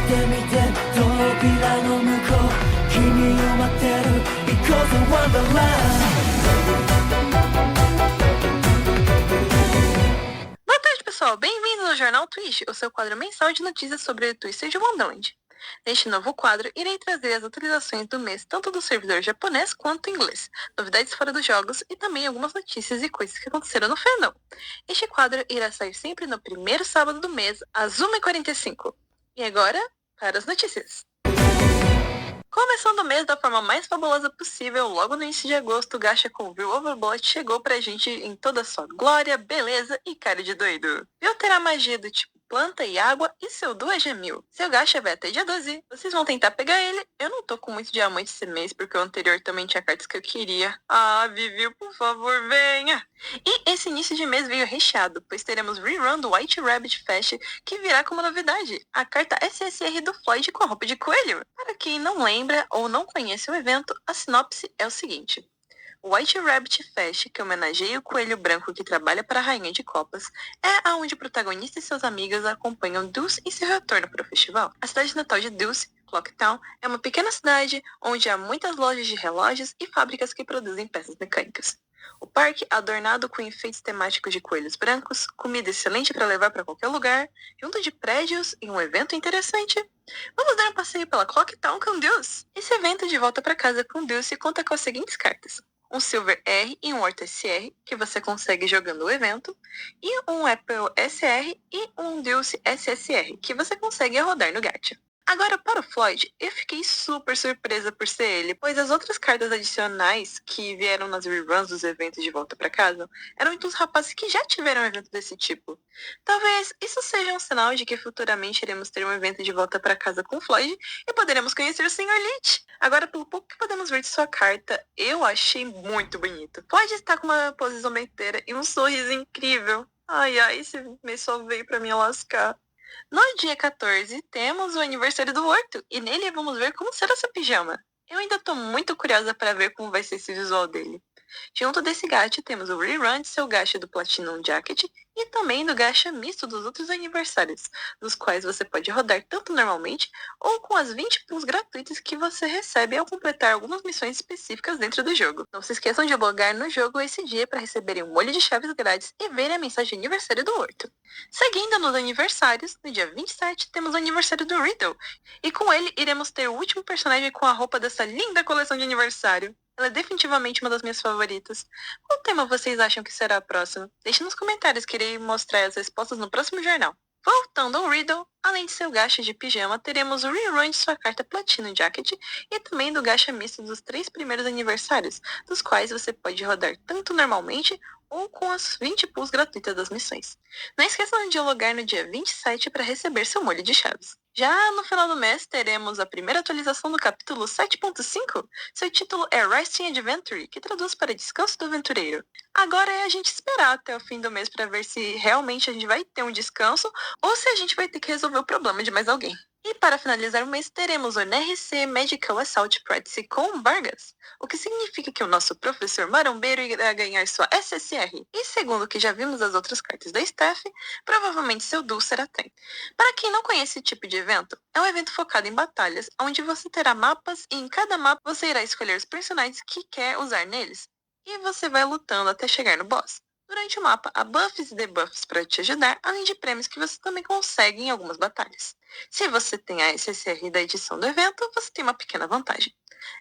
てみて扉の向こう君を待ってる Because of Wonderland. Boa tarde, pessoal! Bem-vindos ao Jornal Twist, o seu quadro mensal de notícias sobre o Twister de Wonderland. Neste novo quadro, irei trazer as atualizações do mês tanto do servidor japonês quanto inglês, novidades fora dos jogos e também algumas notícias e coisas que aconteceram no fandom. Este quadro irá sair sempre no primeiro sábado do mês, às 1h45. E agora, para as notícias. Começando o mês da forma mais fabulosa possível, logo no início de agosto, o Gacha com View Overbot chegou pra gente em toda a sua glória, beleza e cara de doido. View terá magia do tipo planta e água e seu duo é Gemil. Seu Gacha vai até dia 12. Vocês vão tentar pegar ele. Eu não tô com muito diamante esse mês, porque o anterior também tinha cartas que eu queria. Ah, Vivi, por favor, venha! E esse início de mês veio recheado, pois teremos rerun do White Rabbit Fest, que virá como novidade, a carta SSR do Floyd com a roupa de coelho. Para quem não lembra ou não conhece o evento, a sinopse é o seguinte. O White Rabbit Fest, que homenageia o coelho branco que trabalha para a Rainha de Copas, é aonde o protagonista e seus amigos acompanham Dulce em seu retorno para o festival. A cidade natal de Dulce, Clocktown, é uma pequena cidade onde há muitas lojas de relógios e fábricas que produzem peças mecânicas. O parque, adornado com enfeites temáticos de coelhos brancos, comida excelente para levar para qualquer lugar, junto de prédios e um evento interessante. Vamos dar um passeio pela Clocktown com Dulce! Esse evento de volta para casa com Dulce conta com as seguintes cartas. Um Silver R e um Horta SR, que você consegue jogando o evento, e um Apple SR e um Dulce SSR, que você consegue rodar no gacha. Agora, para o Floyd, eu fiquei super surpresa por ser ele, pois as outras cartas adicionais que vieram nas reruns dos eventos de volta para casa eram dos rapazes que já tiveram um evento desse tipo. Talvez isso seja um sinal de que futuramente iremos ter um evento de volta para casa com o Floyd e poderemos conhecer o Sr. Lich. Agora, pelo pouco que podemos ver de sua carta, eu achei muito bonito. Floyd está com uma pose zombeteira e um sorriso incrível. Ai, esse mês só veio para me lascar. No dia 14, temos o aniversário do Horto, e nele vamos ver como será seu pijama. Eu ainda tô muito curiosa para ver como vai ser esse visual dele. Junto desse gacha, temos o rerun de seu gacha do Platinum Jacket e também do gacha misto dos outros aniversários, dos quais você pode rodar tanto normalmente ou com as 20 pools gratuitas que você recebe ao completar algumas missões específicas dentro do jogo. Não se esqueçam de logar no jogo esse dia para receberem um molho de chaves grátis e verem a mensagem de aniversário do Horto. Seguindo nos aniversários, no dia 27 temos o aniversário do Riddle, e com ele iremos ter o último personagem com a roupa dessa linda coleção de aniversário. Ela é definitivamente uma das minhas favoritas. Qual tema vocês acham que será a próxima? Deixe nos comentários que irei mostrar as respostas no próximo jornal. Voltando ao Riddle, além de seu gacha de pijama, teremos o rerun de sua carta Platinum Jacket e também do gacha misto dos 3 primeiros aniversários, dos quais você pode rodar tanto normalmente ou com as 20 pools gratuitas das missões. Não esqueçam de logar no dia 27 para receber seu molho de chaves. Já no final do mês, teremos a primeira atualização do capítulo 7.5. Seu título é Resting Adventure, que traduz para Descanso do Aventureiro. Agora é a gente esperar até o fim do mês para ver se realmente a gente vai ter um descanso ou se a gente vai ter que resolver o problema de mais alguém. E para finalizar o mês, teremos o NRC Medical Assault Practice com Vargas, o que significa que o nosso professor marombeiro irá ganhar sua SSR. E segundo o que já vimos das outras cartas da staff, provavelmente seu duo será trem. Para quem não conhece esse tipo de evento, é um evento focado em batalhas, onde você terá mapas e em cada mapa você irá escolher os personagens que quer usar neles. E você vai lutando até chegar no boss. Durante o mapa, há buffs e debuffs para te ajudar, além de prêmios que você também consegue em algumas batalhas. Se você tem a SSR da edição do evento, você tem uma pequena vantagem.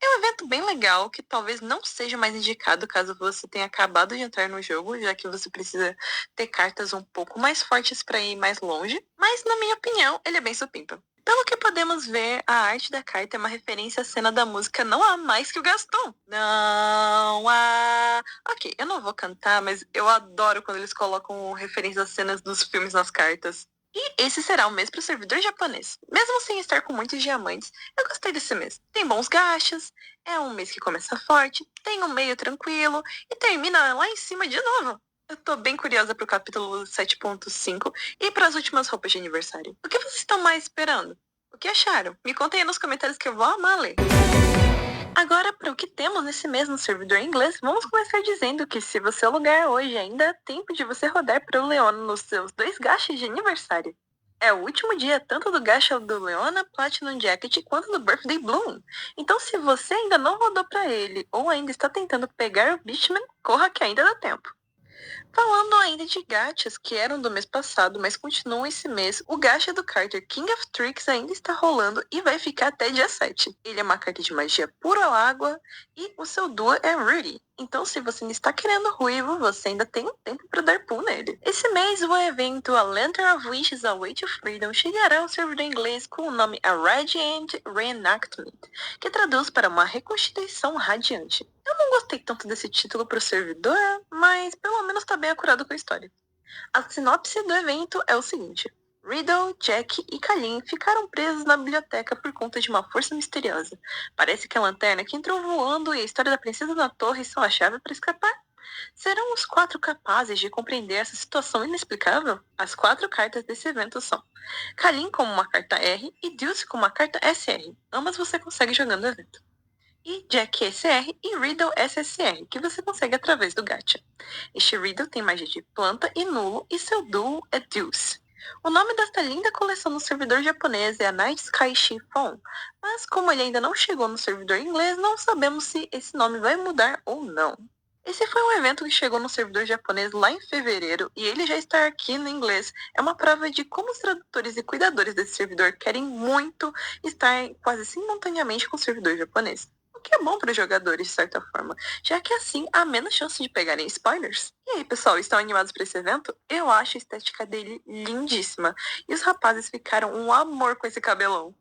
É um evento bem legal, que talvez não seja mais indicado caso você tenha acabado de entrar no jogo, já que você precisa ter cartas um pouco mais fortes para ir mais longe, mas na minha opinião, ele é bem supimpa. Pelo que podemos ver, a arte da carta é uma referência à cena da música Não Há Mais Que o Gaston. Não há... Ok, eu não vou cantar, mas eu adoro quando eles colocam referências às cenas dos filmes nas cartas. E esse será o mês para o servidor japonês. Mesmo sem estar com muitos diamantes, eu gostei desse mês. Tem bons gachas, é um mês que começa forte, tem um meio tranquilo e termina lá em cima de novo. Eu tô bem curiosa pro capítulo 7.5 e para as últimas roupas de aniversário. O que vocês estão mais esperando? O que acharam? Me contem aí nos comentários que eu vou amar ler. Agora, para o que temos nesse mês no servidor inglês, vamos começar dizendo que se você alugar hoje, ainda há tempo de você rodar para o Leona nos seus 2 gachas de aniversário. É o último dia tanto do gacha do Leona Platinum Jacket quanto do Birthday Bloom. Então se você ainda não rodou pra ele ou ainda está tentando pegar o Beastman, corra que ainda dá tempo. Falando ainda de gachas que eram do mês passado, mas continuam esse mês, o gacha do Carter King of Tricks ainda está rolando e vai ficar até dia 7. Ele é uma carta de magia pura água e o seu duo é Rudy. Então, se você ainda está querendo ruivo, você ainda tem um tempo para dar pull nele. Esse mês, o evento A Lantern of Wishes A Way to Freedom chegará ao servidor inglês com o nome A Radiant Reenactment, que traduz para uma reconstituição radiante. Eu não gostei tanto desse título pro servidor, mas pelo menos tá bem acurado com a história. A sinopse do evento é o seguinte: Riddle, Jack e Kalin ficaram presos na biblioteca por conta de uma força misteriosa. Parece que a lanterna que entrou voando e a história da princesa na torre são a chave para escapar. Serão os 4 capazes de compreender essa situação inexplicável? As 4 cartas desse evento são Kalin como uma carta R e Deuce como uma carta SR. Ambas você consegue jogando o evento. E Jack SR e Riddle SSR, que você consegue através do gacha. Este Riddle tem magia de planta e nulo e seu duo é Deuce. O nome desta linda coleção no servidor japonês é a Night Sky Chiffon, mas como ele ainda não chegou no servidor inglês, não sabemos se esse nome vai mudar ou não. Esse foi um evento que chegou no servidor japonês lá em fevereiro e ele já está aqui no inglês. É uma prova de como os tradutores e cuidadores desse servidor querem muito estar quase simultaneamente com o servidor japonês. O que é bom para os jogadores, de certa forma, já que assim há menos chance de pegarem spoilers. E aí, pessoal, estão animados para esse evento? Eu acho a estética dele lindíssima. E os rapazes ficaram um amor com esse cabelão.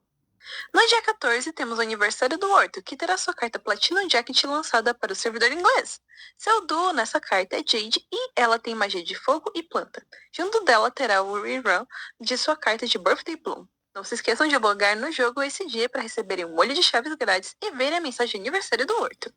No dia 14, temos o aniversário do Horto, que terá sua carta Platinum Jacket lançada para o servidor inglês. Seu duo nessa carta é Jade e ela tem magia de fogo e planta. Junto dela terá o rerun de sua carta de Birthday Bloom. Não se esqueçam de logar no jogo esse dia para receberem um molho de chaves grátis e verem a mensagem de aniversário do Horto.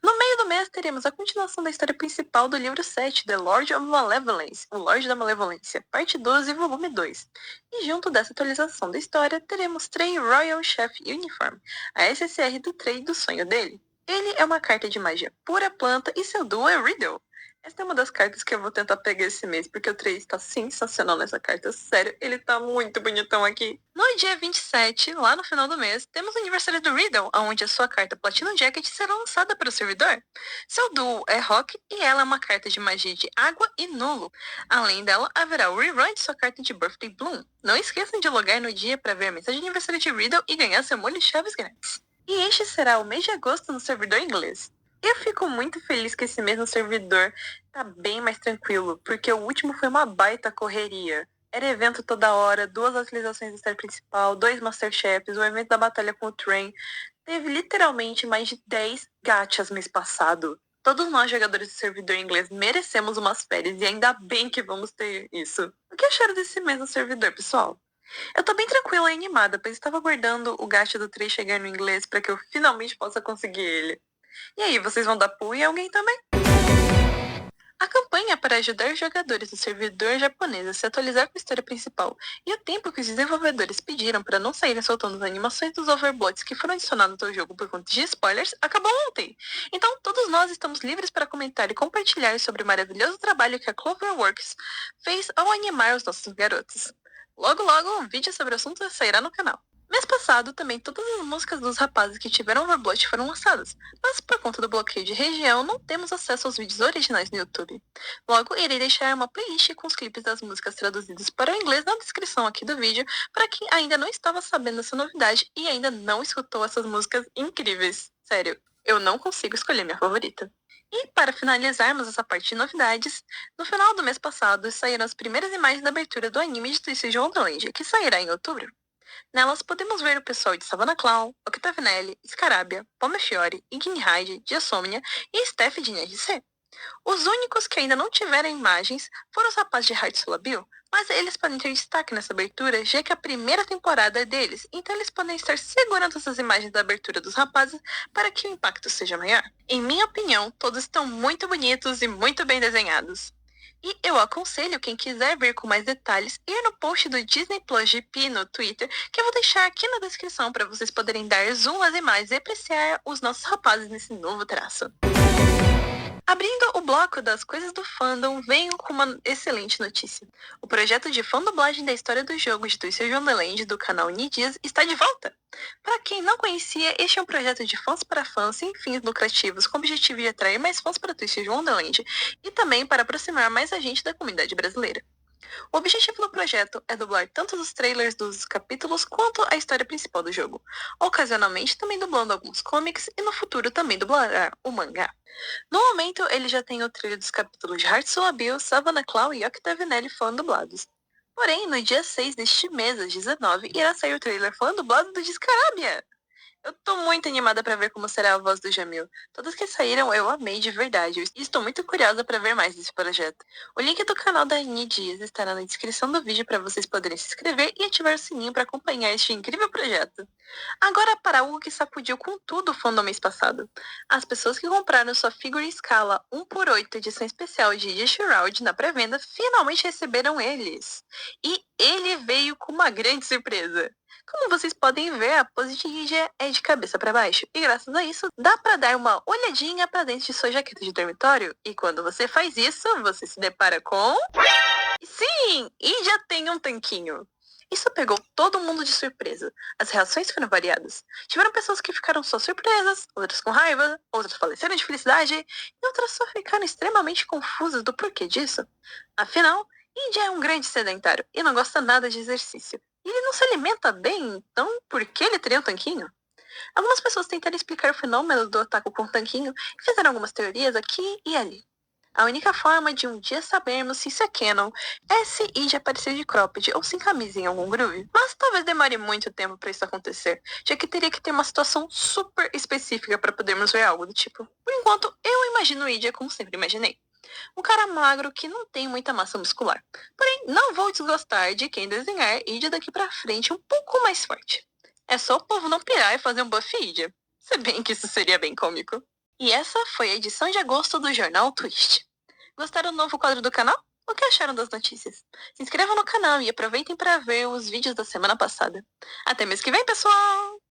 No meio do mês, teremos a continuação da história principal do livro 7, The Lord of Malevolence, o Lorde da Malevolência, parte 12, volume 2. E junto dessa atualização da história, teremos Trey Royal Chef Uniform, a SSR do Trey do sonho dele. Ele é uma carta de magia pura planta e seu duo é Riddle. Essa é uma das cartas que eu vou tentar pegar esse mês, porque o Trey está sensacional nessa carta. Sério, ele tá muito bonitão aqui. No dia 27, lá no final do mês, temos o aniversário do Riddle, onde a sua carta Platinum Jacket será lançada para o servidor. Seu duo é Rock e ela é uma carta de magia de água e nulo. Além dela, haverá o rerun de sua carta de Birthday Bloom. Não esqueçam de logar no dia para ver a mensagem de aniversário de Riddle e ganhar seu molho de chaves grátis. E este será o mês de agosto no servidor inglês. Eu fico muito feliz que esse mês no servidor tá bem mais tranquilo, porque o último foi uma baita correria. Era evento toda hora, 2 atualizações da história principal, 2 Masterchefs, o evento da batalha com o Train. Teve literalmente mais de 10 gachas mês passado. Todos nós, jogadores do servidor inglês, merecemos umas férias e ainda bem que vamos ter isso. O que acharam desse mês no servidor, pessoal? Eu tô bem tranquila e animada, pois estava aguardando o gacha do Train chegar no inglês para que eu finalmente possa conseguir ele. E aí, vocês vão dar pull em alguém também? A campanha para ajudar os jogadores do servidor japonês a se atualizar com a história principal e o tempo que os desenvolvedores pediram para não saírem soltando as animações dos overbots que foram adicionados ao jogo por conta de spoilers acabou ontem. Então, todos nós estamos livres para comentar e compartilhar sobre o maravilhoso trabalho que a Cloverworks fez ao animar os nossos garotos. Logo, logo, um vídeo sobre o assunto sairá no canal. Mês passado, também todas as músicas dos rapazes que tiveram overbot foram lançadas, mas por conta do bloqueio de região, não temos acesso aos vídeos originais no YouTube. Logo, irei deixar uma playlist com os clipes das músicas traduzidas para o inglês na descrição aqui do vídeo, para quem ainda não estava sabendo dessa novidade e ainda não escutou essas músicas incríveis. Sério, eu não consigo escolher minha favorita. E para finalizarmos essa parte de novidades, no final do mês passado saíram as primeiras imagens da abertura do anime de Twisted Wonderland, que sairá em outubro. Nelas podemos ver o pessoal de Savannah Clown, Octavinelli, Scarabia, Pomefiore, Ignihide, Diasomnia e Steph de NRC. Os únicos que ainda não tiveram imagens foram os rapazes de Heartsula Bill, mas eles podem ter destaque nessa abertura, já que a primeira temporada é deles, então eles podem estar segurando essas imagens da abertura dos rapazes para que o impacto seja maior. Em minha opinião, todos estão muito bonitos e muito bem desenhados. E eu aconselho quem quiser ver com mais detalhes ir no post do Disney Plus GP no Twitter, que eu vou deixar aqui na descrição para vocês poderem dar zoom às imagens e apreciar os nossos rapazes nesse novo traço. A Abrindo o bloco das coisas do fandom, venho com uma excelente notícia. O projeto de fan-dublagem da história do jogo de Twisted Wonderland do canal Nidias está de volta! Para quem não conhecia, este é um projeto de fãs para fãs sem fins lucrativos com o objetivo de atrair mais fãs para Twisted Wonderland e também para aproximar mais a gente da comunidade brasileira. O objetivo do projeto é dublar tanto os trailers dos capítulos quanto a história principal do jogo, ocasionalmente também dublando alguns comics e no futuro também dublará o mangá. No momento, ele já tem o trailer dos capítulos de Heartsoul Abyll, Savannah Claw e Octave Nelly foram dublados. Porém, no dia 6 deste mês, às 19, irá sair o trailer falando dublado do Descarabia! Eu tô muito animada pra ver como será a voz do Jamil. Todas que saíram eu amei de verdade e estou muito curiosa pra ver mais desse projeto. O link do canal da Annie Dias estará na descrição do vídeo para vocês poderem se inscrever e ativar o sininho para acompanhar este incrível projeto. Agora para algo que sacudiu com tudo o fandom mês passado. As pessoas que compraram sua figura em escala 1/8 edição especial de Iji Shroud na pré-venda finalmente receberam eles. E ele veio com uma grande surpresa. Como vocês podem ver, a pose de Ija é de cabeça para baixo, e graças a isso, dá para dar uma olhadinha para dentro de sua jaqueta de dormitório, e quando você faz isso, você se depara com... Sim, Ija tem um tanquinho! Isso pegou todo mundo de surpresa. As reações foram variadas. Tiveram pessoas que ficaram só surpresas, outras com raiva, outras faleceram de felicidade, e outras só ficaram extremamente confusas do porquê disso. Afinal, Ija é um grande sedentário e não gosta nada de exercício. E ele não se alimenta bem, então por que ele teria um tanquinho? Algumas pessoas tentaram explicar o fenômeno do ataque com o tanquinho e fizeram algumas teorias aqui e ali. A única forma de um dia sabermos se isso é canon é se Ija aparecer de cropped ou sem camisa em algum groove. Mas talvez demore muito tempo para isso acontecer, já que teria que ter uma situação super específica para podermos ver algo do tipo. Por enquanto, eu imagino Ija como sempre imaginei. Um cara magro que não tem muita massa muscular. Porém, não vou desgostar de quem desenhar Ija daqui pra frente um pouco mais forte. É só o povo não pirar e fazer um buff Ija. Se bem que isso seria bem cômico. E essa foi a edição de agosto do Jornal Twist. Gostaram do novo quadro do canal? O que acharam das notícias? Se inscrevam no canal e aproveitem para ver os vídeos da semana passada. Até mês que vem, pessoal!